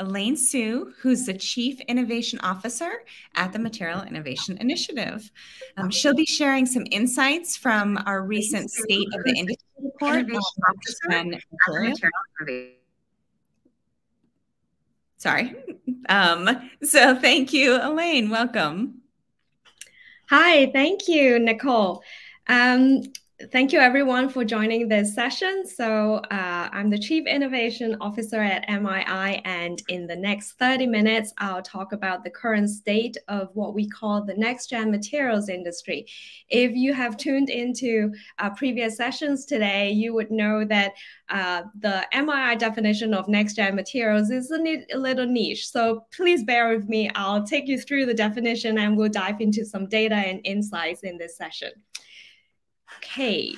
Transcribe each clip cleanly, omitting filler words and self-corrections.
Elaine Sue, who's the Chief Innovation Officer at the Material Innovation Initiative. She'll be sharing some insights from our recent State of the Industry report on Nextgen Materials. Sorry. So thank you, Elaine. Welcome. Hi, thank you, Nicole. Thank you, everyone, for joining this session. So I'm the Chief Innovation Officer at MII, and in the next 30 minutes, I'll talk about the current state of what we call the next-gen materials industry. If you have tuned into previous sessions today, you would know that the MII definition of next-gen materials is a little niche. So please bear with me. I'll take you through the definition, and we'll dive into some data and insights in this session. Okay,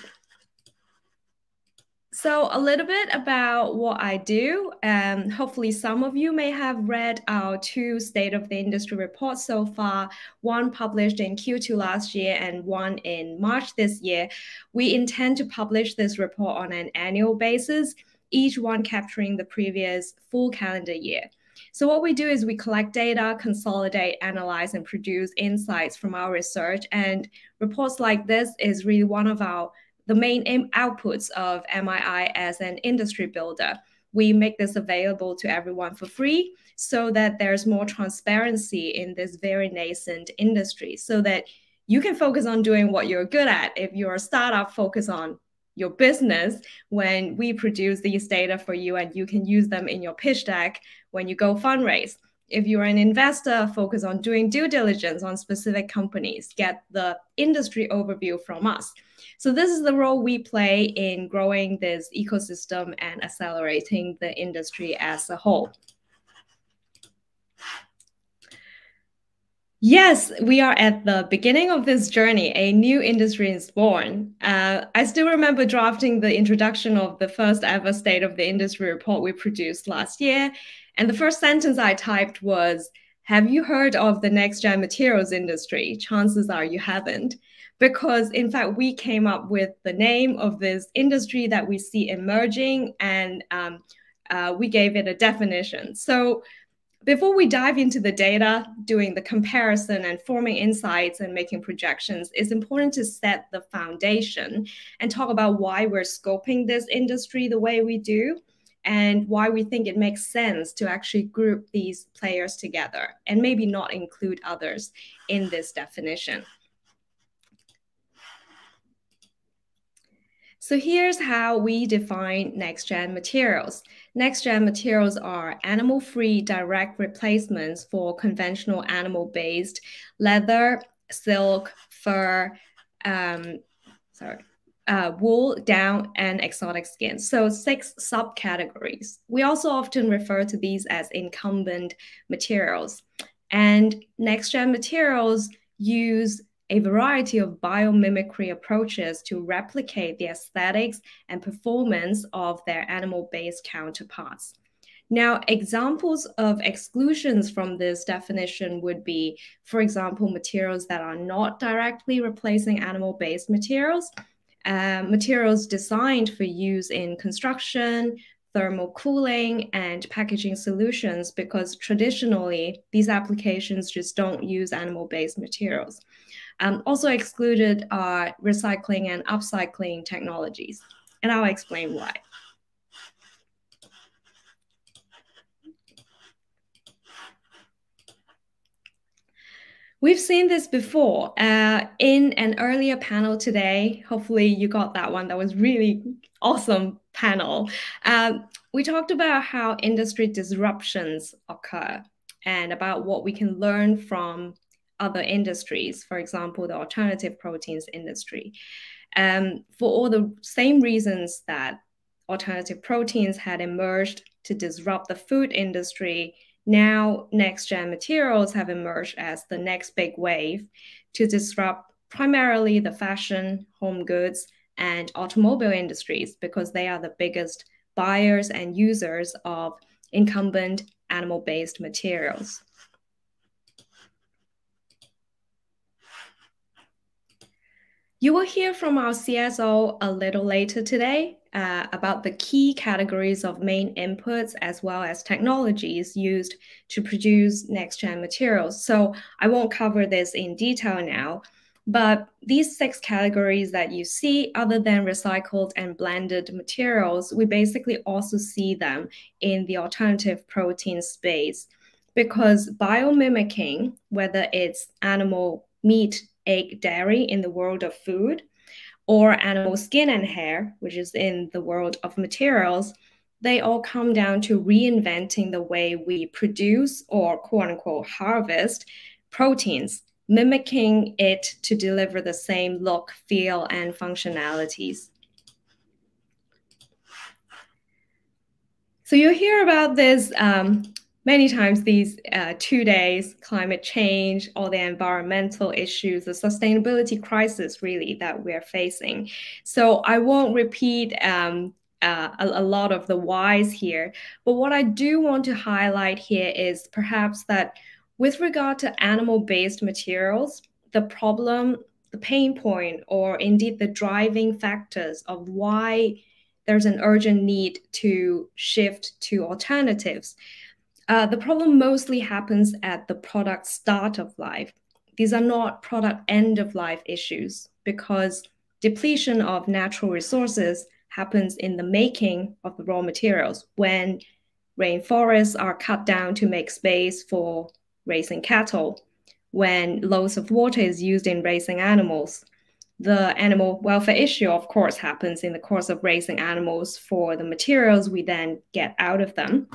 so a little bit about what I do. Hopefully some of you may have read our two State of the Industry reports so far, one published in Q2 last year and one in March this year. We intend to publish this report on an annual basis, each one capturing the previous full calendar year. So what we do is we collect data, consolidate, analyze, and produce insights from our research. And reports like this is really one of the main outputs of MII as an industry builder. We make this available to everyone for free so that there's more transparency in this very nascent industry, so that you can focus on doing what you're good at. If you're a startup, focus on your business when we produce these data for you, and you can use them in your pitch deck when you go fundraise. If you're an investor, focus on doing due diligence on specific companies, get the industry overview from us. So this is the role we play in growing this ecosystem and accelerating the industry as a whole. Yes, we are at the beginning of this journey. A new industry is born. I still remember drafting the introduction of the first ever State of the Industry report we produced last year. And the first sentence I typed was, "Have you heard of the next-gen materials industry?" Chances are you haven't. Because in fact, we came up with the name of this industry that we see emerging, and we gave it a definition. So before we dive into the data, doing the comparison and forming insights and making projections, it's important to set the foundation and talk about why we're scoping this industry the way we do, and why we think it makes sense to actually group these players together and maybe not include others in this definition. So here's how we define next-gen materials. Next-gen materials are animal-free direct replacements for conventional animal-based leather, silk, fur, wool, down, and exotic skin. So 6 subcategories. We also often refer to these as incumbent materials. And next-gen materials use a variety of biomimicry approaches to replicate the aesthetics and performance of their animal-based counterparts. Now, examples of exclusions from this definition would be, for example, materials that are not directly replacing animal-based materials, materials designed for use in construction, thermal cooling, and packaging solutions, because traditionally these applications just don't use animal-based materials. Also excluded are recycling and upcycling technologies, and I'll explain why. We've seen this before in an earlier panel today. Hopefully you got that one. That was really awesome panel. We talked about how industry disruptions occur and about what we can learn from other industries, for example, the alternative proteins industry. For all the same reasons that alternative proteins had emerged to disrupt the food industry, now next-gen materials have emerged as the next big wave to disrupt primarily the fashion, home goods, and automobile industries, because they are the biggest buyers and users of incumbent animal-based materials. You will hear from our CSO a little later today about the key categories of main inputs as well as technologies used to produce next-gen materials. So I won't cover this in detail now, but these 6 categories that you see, other than recycled and blended materials, we basically also see them in the alternative protein space, because biomimicking, whether it's animal meat, egg, dairy in the world of food, or animal skin and hair, which is in the world of materials, they all come down to reinventing the way we produce or quote unquote harvest proteins, mimicking it to deliver the same look, feel, and functionalities. So you hear about this many times these 2 days, climate change, all the environmental issues, the sustainability crisis really that we're facing. So I won't repeat a lot of the whys here, but what I do want to highlight here is perhaps that with regard to animal-based materials, the problem, the pain point, or indeed the driving factors of why there's an urgent need to shift to alternatives. The problem mostly happens at the product start of life. These are not product end of life issues, because depletion of natural resources happens in the making of the raw materials, when rainforests are cut down to make space for raising cattle, when loads of water is used in raising animals. The animal welfare issue, of course, happens in the course of raising animals for the materials we then get out of them.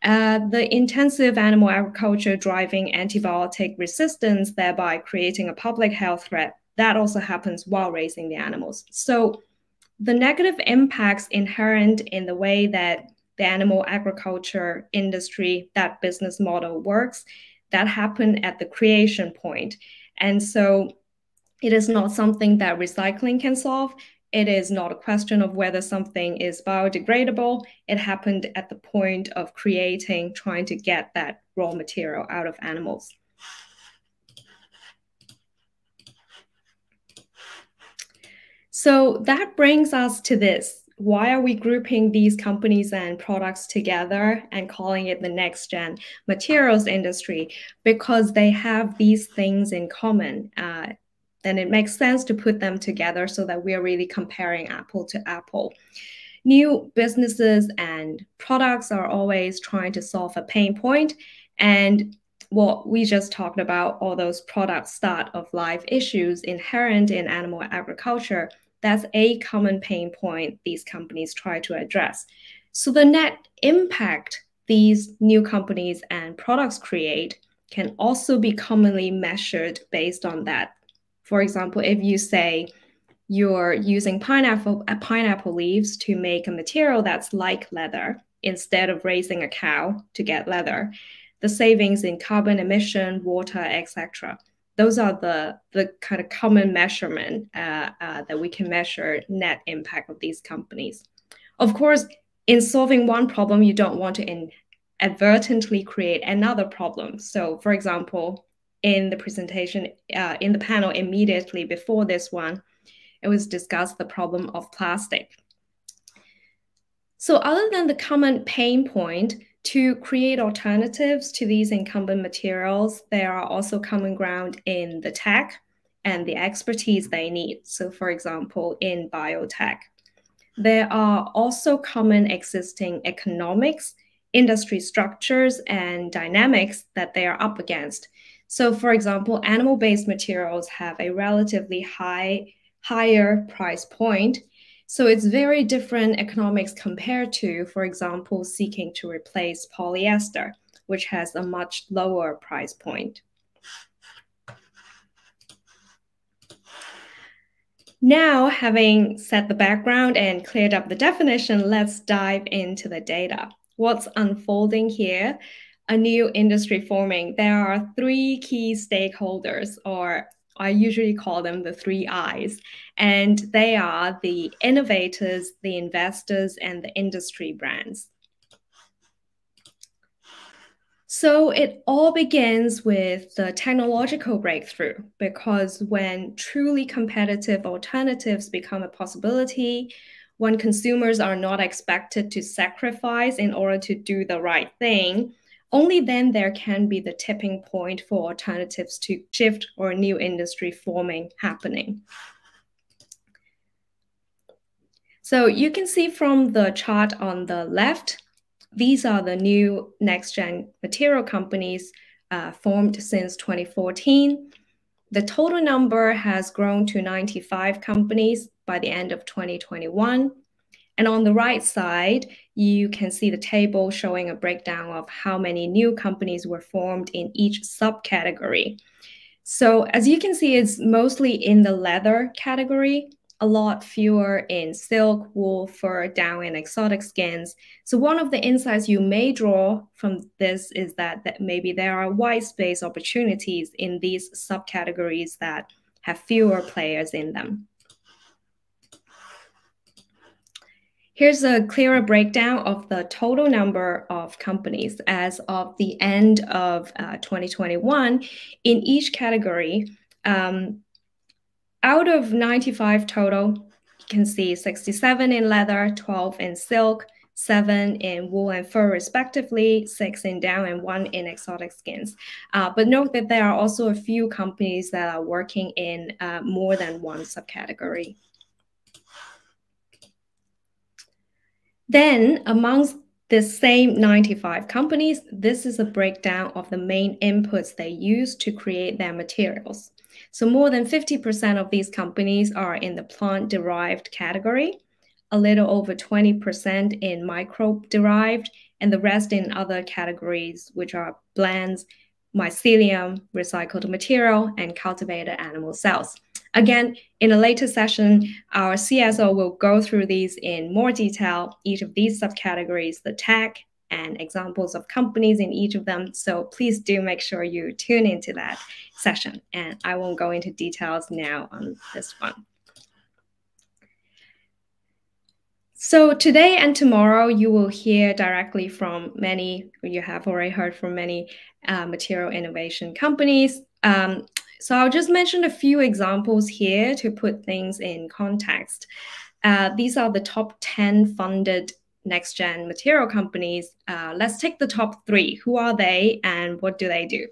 The intensive animal agriculture driving antibiotic resistance, thereby creating a public health threat, that also happens while raising the animals. So the negative impacts inherent in the way that the animal agriculture industry, that business model works, that happen at the creation point. And so it is not something that recycling can solve. It is not a question of whether something is biodegradable. It happened at the point of creating, trying to get that raw material out of animals. So that brings us to this. Why are we grouping these companies and products together and calling it the next-gen materials industry? Because they have these things in common. Then it makes sense to put them together so that we are really comparing apple to apple. New businesses and products are always trying to solve a pain point. And what we just talked about, all those product start of life issues inherent in animal agriculture, that's a common pain point these companies try to address. So the net impact these new companies and products create can also be commonly measured based on that. For example, if you say you're using pineapple leaves to make a material that's like leather instead of raising a cow to get leather, the savings in carbon emission, water, etc. Those are the kind of common measurement that we can measure net impact of these companies. Of course, in solving one problem, you don't want to inadvertently create another problem. So, for example, in the presentation, in the panel immediately before this one, it was discussed the problem of plastic. So other than the common pain point, to create alternatives to these incumbent materials, there are also common ground in the tech and the expertise they need. So for example, in biotech, there are also common existing economics, industry structures, and dynamics that they are up against. So for example, animal-based materials have a relatively higher price point. So it's very different economics compared to, for example, seeking to replace polyester, which has a much lower price point. Now, having set the background and cleared up the definition, let's dive into the data. What's unfolding here? A new industry forming. There are 3 key stakeholders, or I usually call them the 3 I's, and they are the innovators, the investors, and the industry brands. So it all begins with the technological breakthrough, because when truly competitive alternatives become a possibility, when consumers are not expected to sacrifice in order to do the right thing, only then there can be the tipping point for alternatives to shift or a new industry forming happening. So you can see from the chart on the left, these are the new next-gen material companies formed since 2014. The total number has grown to 95 companies by the end of 2021. And on the right side, you can see the table showing a breakdown of how many new companies were formed in each subcategory. So as you can see, it's mostly in the leather category, a lot fewer in silk, wool, fur, down, and exotic skins. So one of the insights you may draw from this is that maybe there are white space opportunities in these subcategories that have fewer players in them. Here's a clearer breakdown of the total number of companies as of the end of 2021 in each category. Out of 95 total, you can see 67 in leather, 12 in silk, 7 in wool and fur respectively, 6 in down, and 1 in exotic skins. But note that there are also a few companies that are working in more than one subcategory. Then amongst the same 95 companies, this is a breakdown of the main inputs they use to create their materials. So more than 50% of these companies are in the plant-derived category, a little over 20% in microbe-derived, and the rest in other categories, which are blends, mycelium, recycled material, and cultivated animal cells. Again, in a later session, our CSO will go through these in more detail, each of these subcategories, the tag, and examples of companies in each of them. So please do make sure you tune into that session. And I won't go into details now on this one. So today and tomorrow, you will hear directly from many, you have already heard from many material innovation companies. So I'll just mention a few examples here to put things in context. These are the top 10 funded next-gen material companies. Let's take the top 3. Who are they and what do they do?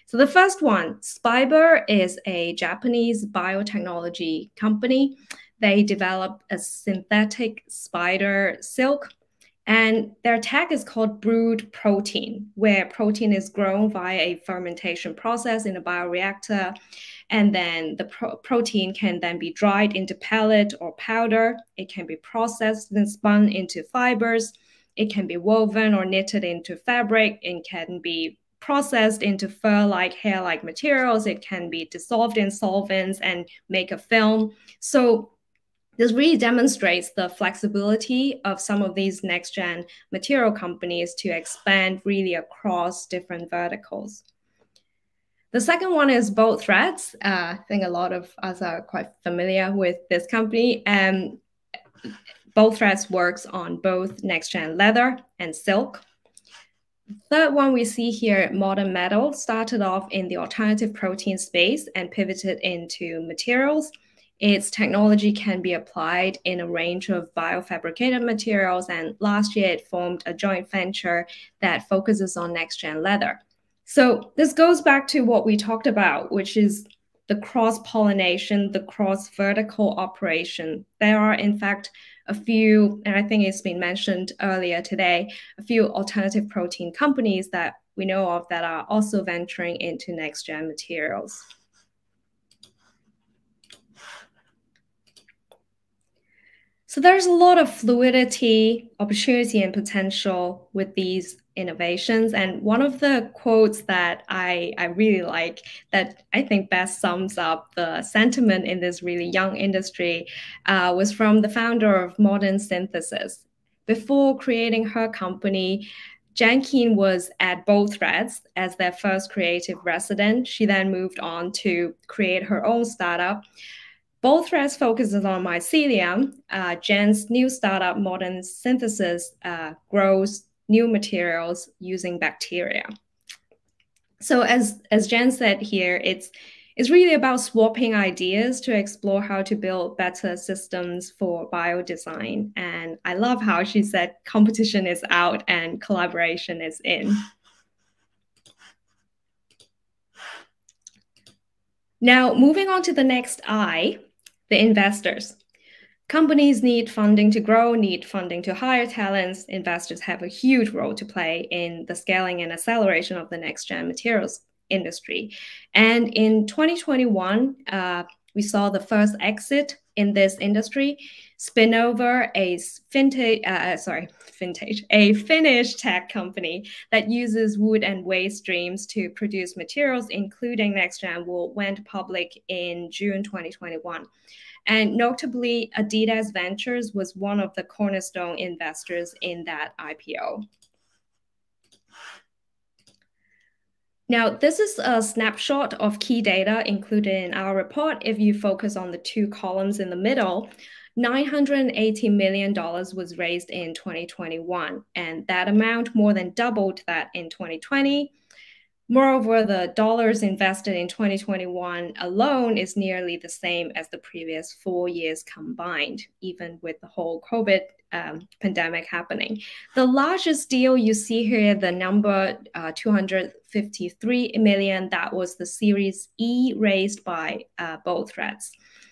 So the first one, Spiber, is a Japanese biotechnology company. They develop a synthetic spider silk, and their tag is called brewed protein, where protein is grown via a fermentation process in a bioreactor. And then the protein can then be dried into pellet or powder. It can be processed and spun into fibers. It can be woven or knitted into fabric. It can be processed into fur-like, hair-like materials. It can be dissolved in solvents and make a film. So this really demonstrates the flexibility of some of these next-gen material companies to expand really across different verticals. The second one is Bolt Threads. I think a lot of us are quite familiar with this company. Bolt Threads works on both next-gen leather and silk. The third one we see here, Modern Metal, started off in the alternative protein space and pivoted into materials. Its technology can be applied in a range of biofabricated materials, and last year it formed a joint venture that focuses on next-gen leather. So this goes back to what we talked about, which is the cross-pollination, the cross-vertical operation. There are, in fact, a few, and I think it's been mentioned earlier today, a few alternative protein companies that we know of that are also venturing into next-gen materials. So there's a lot of fluidity, opportunity, and potential with these innovations. And one of the quotes that I really like, that I think best sums up the sentiment in this really young industry, was from the founder of Modern Synthesis. Before creating her company, Jenkins was at Bolt Threads as their first creative resident. She then moved on to create her own startup. Bolt Threads focuses on mycelium. Jen's new startup, Modern Synthesis, grows new materials using bacteria. So as Jen said here, it's really about swapping ideas to explore how to build better systems for biodesign. And I love how she said competition is out and collaboration is in. Now, moving on to the next I, the investors. Companies need funding to grow, need funding to hire talents. Investors have a huge role to play in the scaling and acceleration of the next-gen materials industry. And in 2021, we saw the first exit in this industry, Spinnover, a Finnish tech company that uses wood and waste streams to produce materials, including next-gen wool, went public in June 2021. And notably, Adidas Ventures was one of the cornerstone investors in that IPO. Now, this is a snapshot of key data included in our report. If you focus on the two columns in the middle, $980 million was raised in 2021, and that amount more than doubled that in 2020. Moreover, the dollars invested in 2021 alone is nearly the same as the previous 4 years combined, even with the whole COVID pandemic happening. The largest deal you see here, the number 253 million, that was the Series E raised by both threads.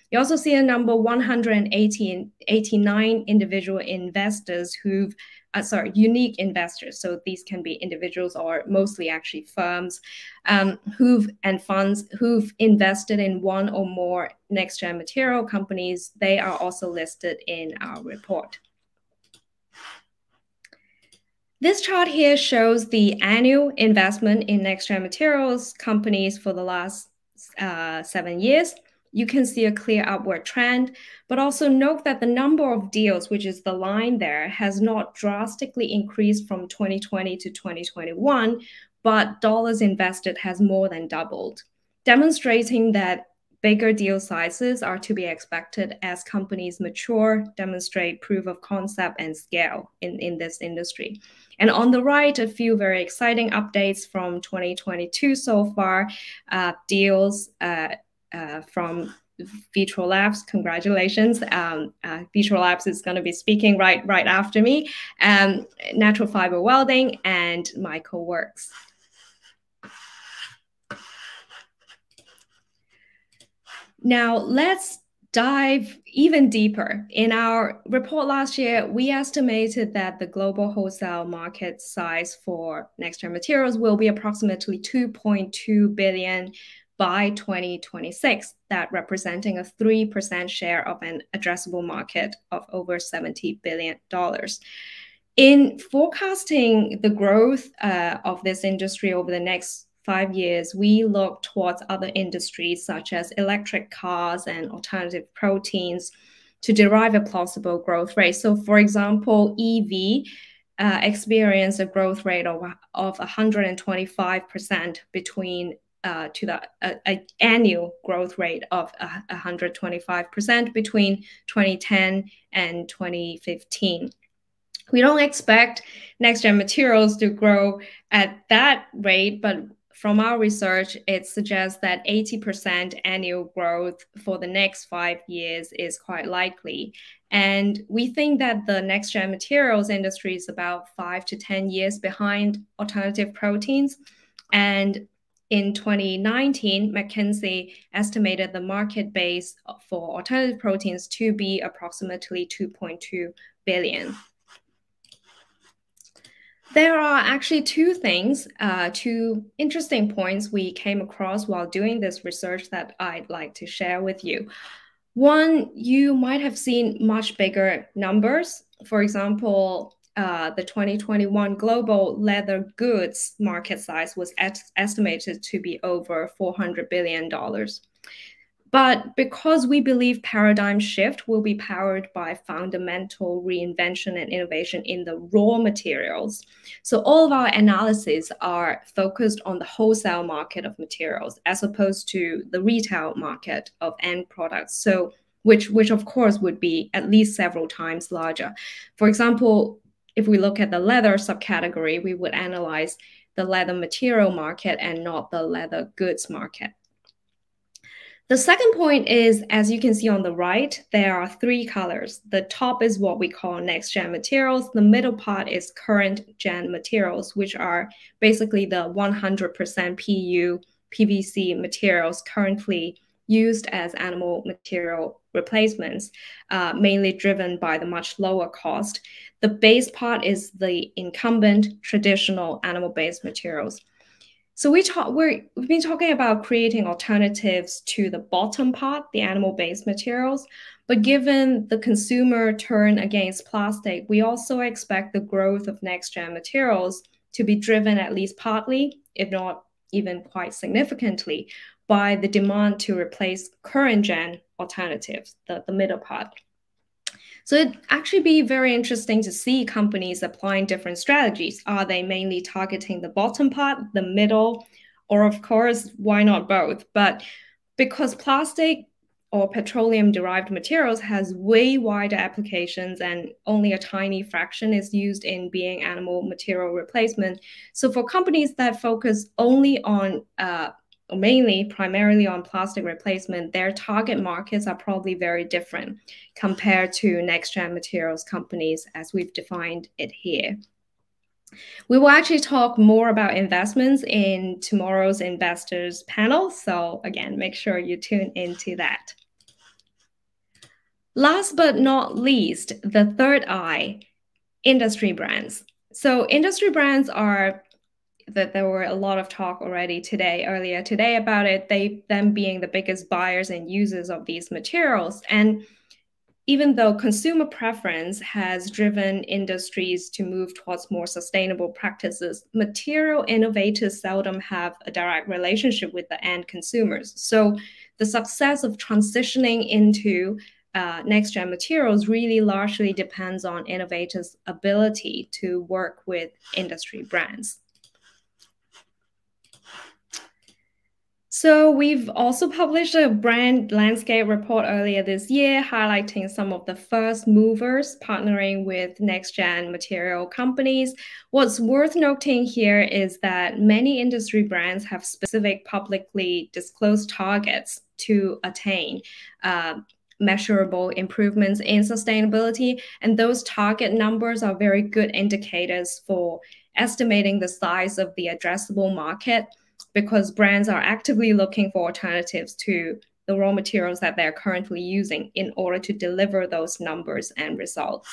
You also see a number 189 individual investors who've unique investors. So these can be individuals or mostly actually firms funds who've invested in one or more next-gen material companies. They are also listed in our report. This chart here shows the annual investment in next-gen materials companies for the last 7 years. You can see a clear upward trend, but also note that the number of deals, which is the line there, has not drastically increased from 2020 to 2021, but dollars invested has more than doubled, demonstrating that bigger deal sizes are to be expected as companies mature, demonstrate proof of concept and scale in this industry. And on the right, a few very exciting updates from 2022 so far, deals from Vitro Labs. Congratulations. Vitro Labs is going to be speaking right after me. Natural fiber welding and Michael Works. Now let's dive even deeper. In our report last year, we estimated that the global wholesale market size for next-gen materials will be approximately 2.2 billion by 2026, that representing a 3% share of an addressable market of over $70 billion. In forecasting the growth of this industry over the next 5 years, we look towards other industries such as electric cars and alternative proteins to derive a plausible growth rate. So for example, EV experienced a growth rate of 125% between to the annual growth rate of 125% between 2010 and 2015. We don't expect next-gen materials to grow at that rate, but from our research, it suggests that 80% annual growth for the next 5 years is quite likely. And we think that the next-gen materials industry is about 5 to 10 years behind alternative proteins. And in 2019, McKinsey estimated the market base for alternative proteins to be approximately 2.2 billion. There are actually two interesting points we came across while doing this research that I'd like to share with you. One, you might have seen much bigger numbers. For example, the 2021 global leather goods market size was estimated to be over $400 billion. But because we believe paradigm shift will be powered by fundamental reinvention and innovation in the raw materials, so all of our analyses are focused on the wholesale market of materials as opposed to the retail market of end products. So which of course would be at least several times larger. For example, if we look at the leather subcategory, we would analyze the leather material market and not the leather goods market. The second point is, as you can see on the right, there are three colors. The top is what we call next-gen materials. The middle part is current-gen materials, which are basically the 100% PU PVC materials currently used as animal material replacements, mainly driven by the much lower cost. The base part is the incumbent traditional animal-based materials. So we've been talking about creating alternatives to the bottom part, the animal-based materials. But given the consumer turn against plastic, we also expect the growth of next-gen materials to be driven at least partly, if not even quite significantly, by the demand to replace current-gen alternatives, the middle part. So it'd actually be very interesting to see companies applying different strategies. Are they mainly targeting the bottom part, the middle, or of course, why not both? But because plastic or petroleum-derived materials has way wider applications and only a tiny fraction is used in being animal material replacement. So for companies that focus only on primarily on plastic replacement, their target markets are probably very different compared to next-gen materials companies as we've defined it here. We will actually talk more about investments in tomorrow's investors panel. So again, make sure you tune into that. Last but not least, the third I, industry brands. So industry brands are that there were a lot of talk already earlier today about it, them being the biggest buyers and users of these materials. And even though consumer preference has driven industries to move towards more sustainable practices, material innovators seldom have a direct relationship with the end consumers. So the success of transitioning into next-gen materials really largely depends on innovators' ability to work with industry brands. So we've also published a brand landscape report earlier this year, highlighting some of the first movers partnering with next-gen material companies. What's worth noting here is that many industry brands have specific publicly disclosed targets to attain measurable improvements in sustainability. And those target numbers are very good indicators for estimating the size of the addressable market, because brands are actively looking for alternatives to the raw materials that they're currently using in order to deliver those numbers and results.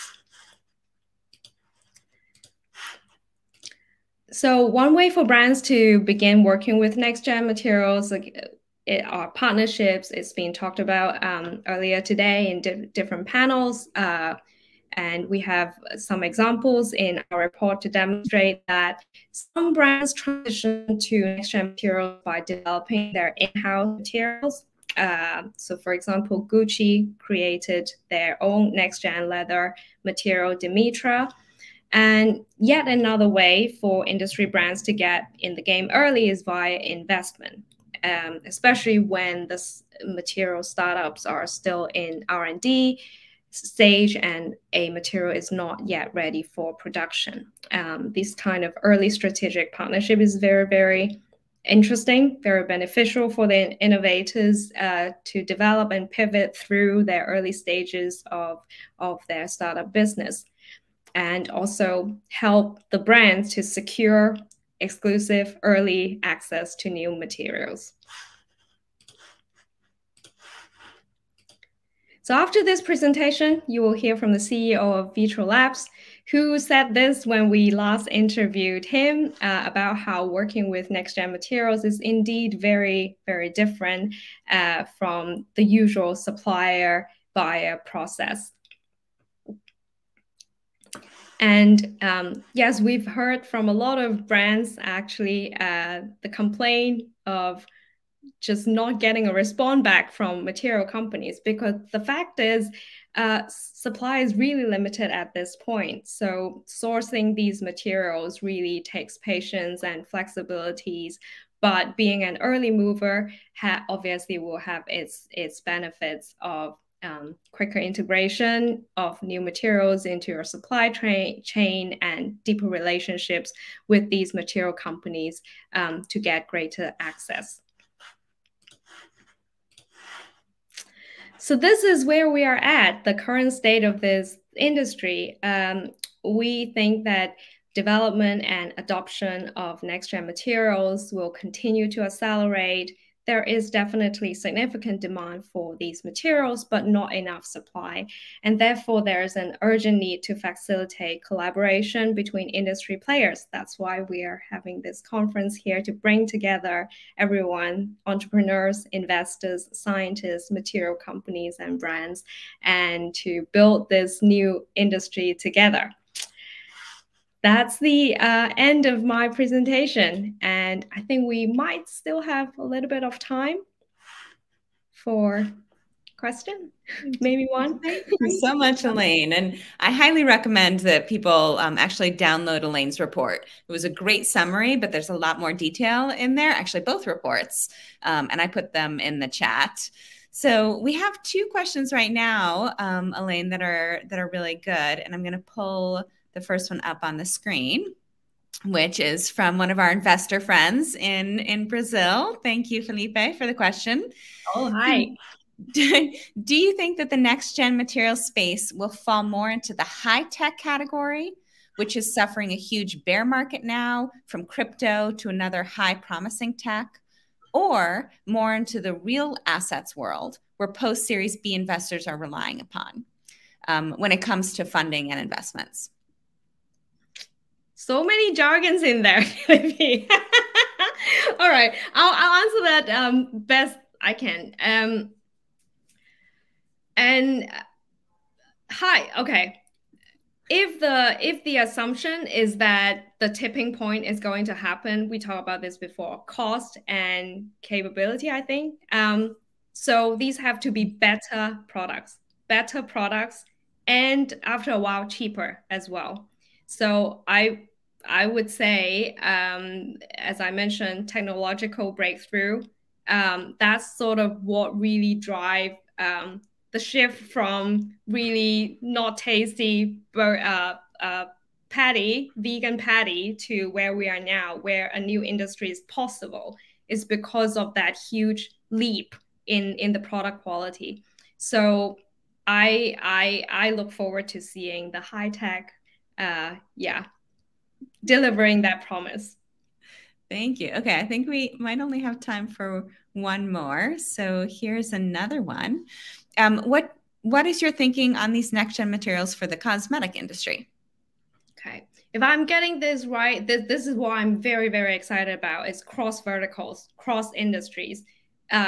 So one way for brands to begin working with next-gen materials are partnerships. It's been talked about earlier today in different panels. And we have some examples in our report to demonstrate that some brands transition to next-gen materials by developing their in-house materials. So for example, Gucci created their own next-gen leather material, Dimitra. And yet another way for industry brands to get in the game early is via investment, especially when the material startups are still in R&D stage and a material is not yet ready for production. This kind of early strategic partnership is very, very interesting, very beneficial for the innovators to develop and pivot through their early stages of their startup business, and also help the brands to secure exclusive early access to new materials. So after this presentation, you will hear from the CEO of Vitro Labs, who said this when we last interviewed him about how working with next-gen materials is indeed very, very different from the usual supplier-buyer process. And yes, we've heard from a lot of brands, actually, the complaint of just not getting a response back from material companies, because the fact is supply is really limited at this point. So sourcing these materials really takes patience and flexibilities, but being an early mover obviously will have its benefits of quicker integration of new materials into your supply chain and deeper relationships with these material companies to get greater access. So this is where we are at, the current state of this industry. We think that development and adoption of next-gen materials will continue to accelerate. There is definitely significant demand for these materials, but not enough supply. And therefore, there is an urgent need to facilitate collaboration between industry players. That's why we are having this conference here to bring together everyone, entrepreneurs, investors, scientists, material companies, and brands, and to build this new industry together. That's the end of my presentation. And I think we might still have a little bit of time for question, maybe one. Thank you so much, Elaine. And I highly recommend that people actually download Elaine's report. It was a great summary, but there's a lot more detail in there, actually both reports. And I put them in the chat. So we have two questions right now, Elaine, that are really good. And I'm going to pull the first one up on the screen, which is from one of our investor friends in Brazil. Thank you, Felipe, for the question. Oh, hi. Do you think that the next-gen material space will fall more into the high-tech category, which is suffering a huge bear market now, from crypto to another high-promising tech, or more into the real assets world, where post-Series B investors are relying upon when it comes to funding and investments? So many jargons in there. All right, I'll answer that best I can. Okay. If the assumption is that the tipping point is going to happen, we talked about this before, cost and capability, I think. So these have to be better products, and after a while, cheaper as well. So I would say, as I mentioned, technological breakthrough, that's sort of what really drive the shift from really not tasty vegan patty to where we are now, where a new industry is possible, is because of that huge leap in the product quality. So I look forward to seeing the high tech, delivering that promise. Thank you. Okay, I think we might only have time for one more. So here's another one. What is your thinking on these next-gen materials for the cosmetic industry? Okay, if I'm getting this right, this is what I'm very, very excited about. It's cross verticals, cross industries,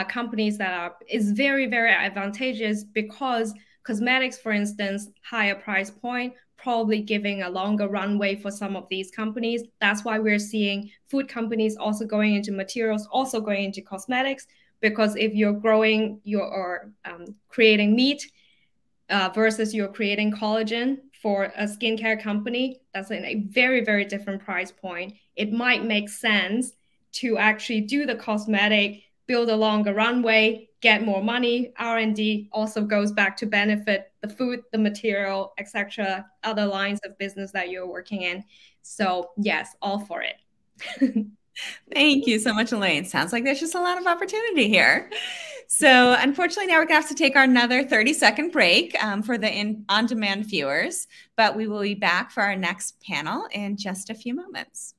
companies that is very, very advantageous because cosmetics, for instance, higher price point, probably giving a longer runway for some of these companies. That's why we're seeing food companies also going into materials, also going into cosmetics, because if you're growing or creating meat versus you're creating collagen for a skincare company, that's a very, very different price point. It might make sense to actually do the cosmetic, build a longer runway, get more money. R&D also goes back to benefit the food, the material, etc., other lines of business that you're working in. So yes, all for it. Thank you so much, Elaine. Sounds like there's just a lot of opportunity here. So unfortunately, now we're going to have to take our another 30-second break for the on-demand viewers, but we will be back for our next panel in just a few moments.